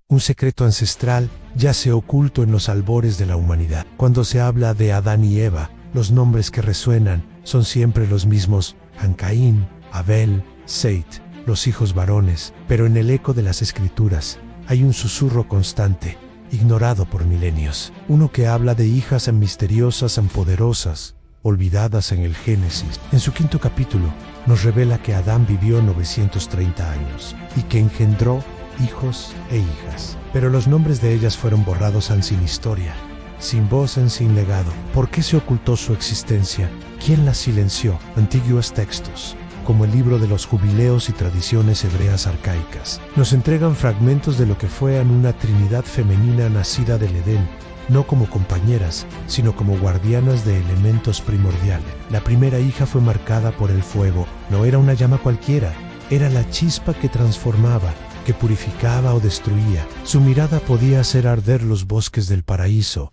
Un secreto ancestral yace oculto en los albores de la humanidad. Cuando se habla de Adán y Eva, los nombres que resuenan son siempre los mismos: Caín, Abel, Set, los hijos varones. Pero en el eco de las escrituras hay un susurro constante, ignorado por milenios. Uno que habla de hijas misteriosas, poderosas, olvidadas en el Génesis. En su 5º capítulo nos revela que Adán vivió 930 años y que engendró hijos e hijas. Pero los nombres de ellas fueron borrados sin historia, sin voz, sin legado. ¿Por qué se ocultó su existencia? ¿Quién las silenció? Antiguos textos, como el libro de los jubileos y tradiciones hebreas arcaicas, nos entregan fragmentos de lo que fue una trinidad femenina nacida del Edén, no como compañeras, sino como guardianas de elementos primordiales. La primera hija fue marcada por el fuego. No era una llama cualquiera, era la chispa que transformaba, que purificaba o destruía. Su mirada podía hacer arder los bosques del paraíso.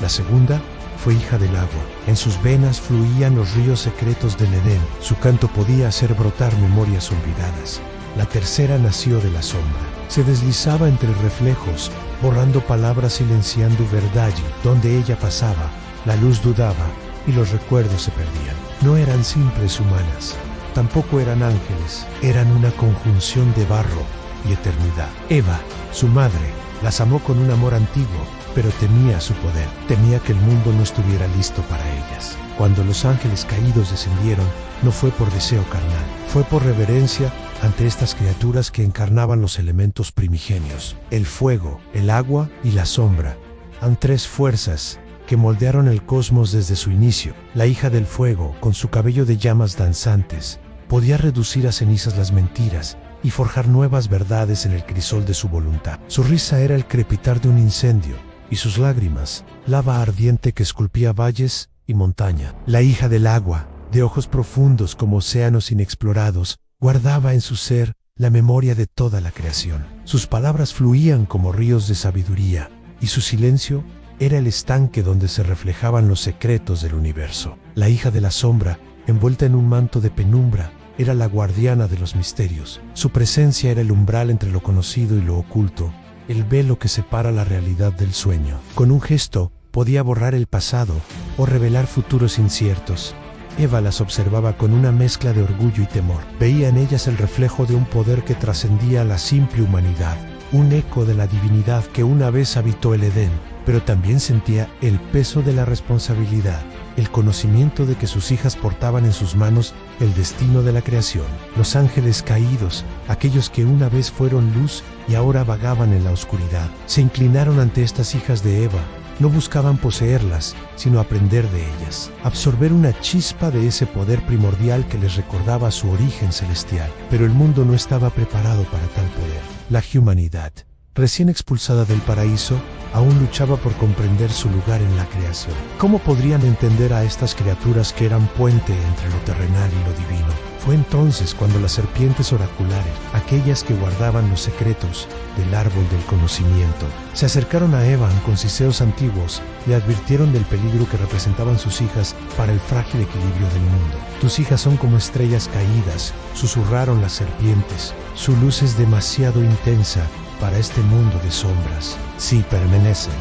La segunda fue hija del agua. En sus venas fluían los ríos secretos del Edén. Su canto podía hacer brotar memorias olvidadas. La tercera nació de la sombra. Se deslizaba entre reflejos, borrando palabras, silenciando verdad. Donde ella pasaba, la luz dudaba y los recuerdos se perdían. No eran simples humanas, tampoco eran ángeles. Eran una conjunción de barro y eternidad. Eva, su madre, las amó con un amor antiguo, pero temía su poder. Temía que el mundo no estuviera listo para ellas. Cuando los ángeles caídos descendieron, no fue por deseo carnal, fue por reverencia ante estas criaturas que encarnaban los elementos primigenios: el fuego, el agua y la sombra. Han tres fuerzas que moldearon el cosmos desde su inicio. La hija del fuego, con su cabello de llamas danzantes, podía reducir a cenizas las mentiras y forjar nuevas verdades en el crisol de su voluntad. Su risa era el crepitar de un incendio, y sus lágrimas, lava ardiente que esculpía valles y montaña. La hija del agua, de ojos profundos como océanos inexplorados, guardaba en su ser la memoria de toda la creación. Sus palabras fluían como ríos de sabiduría, y su silencio era el estanque donde se reflejaban los secretos del universo. La hija de la sombra, envuelta en un manto de penumbra, era la guardiana de los misterios. Su presencia era el umbral entre lo conocido y lo oculto, el velo que separa la realidad del sueño. Con un gesto podía borrar el pasado o revelar futuros inciertos. Eva las observaba con una mezcla de orgullo y temor. Veía en ellas el reflejo de un poder que trascendía la simple humanidad, un eco de la divinidad que una vez habitó el Edén, pero también sentía el peso de la responsabilidad, el conocimiento de que sus hijas portaban en sus manos el destino de la creación. Los ángeles caídos, aquellos que una vez fueron luz y ahora vagaban en la oscuridad, se inclinaron ante estas hijas de Eva. No buscaban poseerlas, sino aprender de ellas, absorber una chispa de ese poder primordial que les recordaba su origen celestial. Pero el mundo no estaba preparado para tal poder. La humanidad, recién expulsada del paraíso, aún luchaba por comprender su lugar en la creación. ¿Cómo podrían entender a estas criaturas que eran puente entre lo terrenal y lo divino? Fue entonces cuando las serpientes oraculares, aquellas que guardaban los secretos del árbol del conocimiento, se acercaron a Eva con siseos antiguos, le advirtieron del peligro que representaban sus hijas para el frágil equilibrio del mundo. Tus hijas son como estrellas caídas, susurraron las serpientes. Su luz es demasiado intensa para este mundo de sombras. Si permanecen,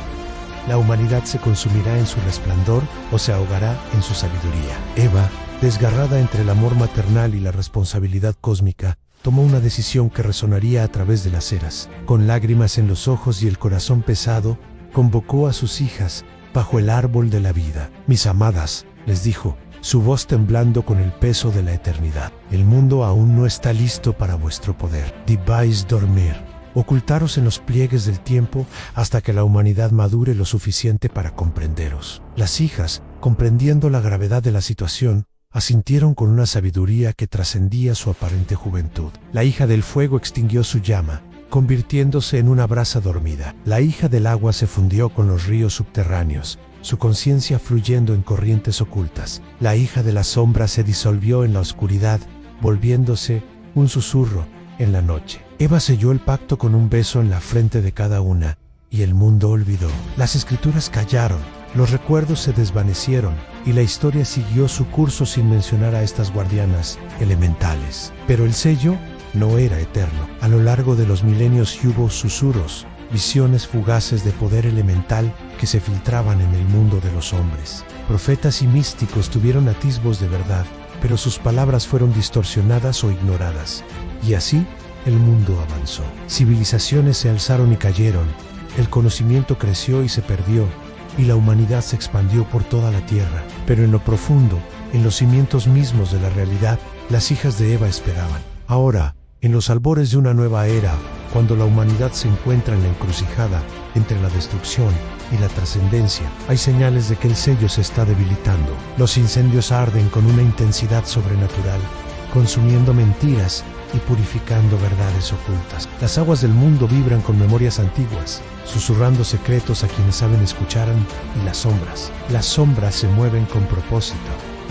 la humanidad se consumirá en su resplandor o se ahogará en su sabiduría. Eva, desgarrada entre el amor maternal y la responsabilidad cósmica, tomó una decisión que resonaría a través de las eras. Con lágrimas en los ojos y el corazón pesado, convocó a sus hijas bajo el árbol de la vida. Mis amadas, les dijo, su voz temblando con el peso de la eternidad. El mundo aún no está listo para vuestro poder. Debáis dormir. Ocultaros en los pliegues del tiempo hasta que la humanidad madure lo suficiente para comprenderos. Las hijas, comprendiendo la gravedad de la situación, asintieron con una sabiduría que trascendía su aparente juventud. La hija del fuego extinguió su llama, convirtiéndose en una brasa dormida. La hija del agua se fundió con los ríos subterráneos, su conciencia fluyendo en corrientes ocultas. La hija de la sombra se disolvió en la oscuridad, volviéndose un susurro en la noche. Eva selló el pacto con un beso en la frente de cada una, y el mundo olvidó. Las escrituras callaron, los recuerdos se desvanecieron, y la historia siguió su curso sin mencionar a estas guardianas elementales. Pero el sello no era eterno. A lo largo de los milenios hubo susurros, visiones fugaces de poder elemental que se filtraban en el mundo de los hombres. Profetas y místicos tuvieron atisbos de verdad, pero sus palabras fueron distorsionadas o ignoradas. Y así, el mundo avanzó. Civilizaciones se alzaron y cayeron, el conocimiento creció y se perdió, y la humanidad se expandió por toda la tierra. Pero en lo profundo, en los cimientos mismos de la realidad, las hijas de Eva esperaban. Ahora, en los albores de una nueva era, cuando la humanidad se encuentra en la encrucijada entre la destrucción y la trascendencia, hay señales de que el sello se está debilitando. Los incendios arden con una intensidad sobrenatural, consumiendo mentiras y purificando verdades ocultas. Las aguas del mundo vibran con memorias antiguas, susurrando secretos a quienes saben escucharán, y las sombras se mueven con propósito,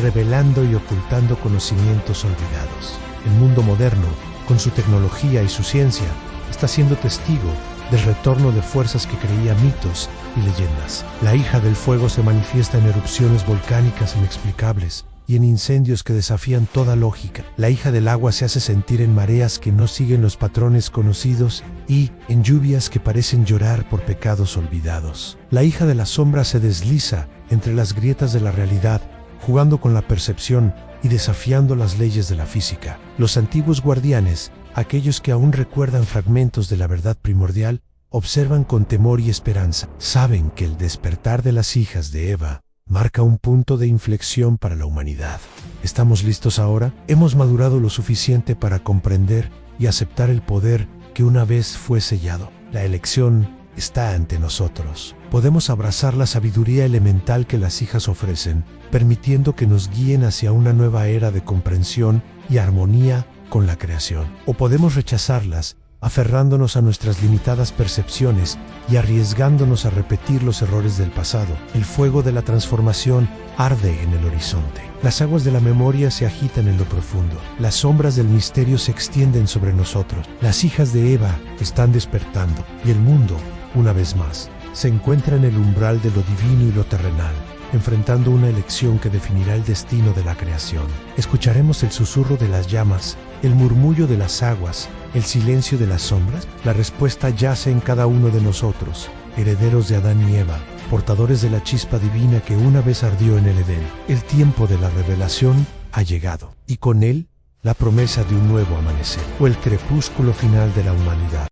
revelando y ocultando conocimientos olvidados. El mundo moderno, con su tecnología y su ciencia, está siendo testigo del retorno de fuerzas que creía mitos y leyendas. La hija del fuego se manifiesta en erupciones volcánicas inexplicables y en incendios que desafían toda lógica. La hija del agua se hace sentir en mareas que no siguen los patrones conocidos y en lluvias que parecen llorar por pecados olvidados. La hija de la sombra se desliza entre las grietas de la realidad, jugando con la percepción y desafiando las leyes de la física. Los antiguos guardianes, aquellos que aún recuerdan fragmentos de la verdad primordial, observan con temor y esperanza. Saben que el despertar de las hijas de Eva marca un punto de inflexión para la humanidad. ¿Estamos listos ahora? Hemos madurado lo suficiente para comprender y aceptar el poder que una vez fue sellado. La elección está ante nosotros. Podemos abrazar la sabiduría elemental que las hijas ofrecen, permitiendo que nos guíen hacia una nueva era de comprensión y armonía con la creación. O podemos rechazarlas, aferrándonos a nuestras limitadas percepciones y arriesgándonos a repetir los errores del pasado. El fuego de la transformación arde en el horizonte. Las aguas de la memoria se agitan en lo profundo. Las sombras del misterio se extienden sobre nosotros. Las hijas de Eva están despertando y el mundo, una vez más, se encuentra en el umbral de lo divino y lo terrenal, enfrentando una elección que definirá el destino de la creación. Escucharemos el susurro de las llamas, el murmullo de las aguas, el silencio de las sombras. La respuesta yace en cada uno de nosotros, herederos de Adán y Eva, portadores de la chispa divina que una vez ardió en el Edén. El tiempo de la revelación ha llegado, y con él, la promesa de un nuevo amanecer, o el crepúsculo final de la humanidad.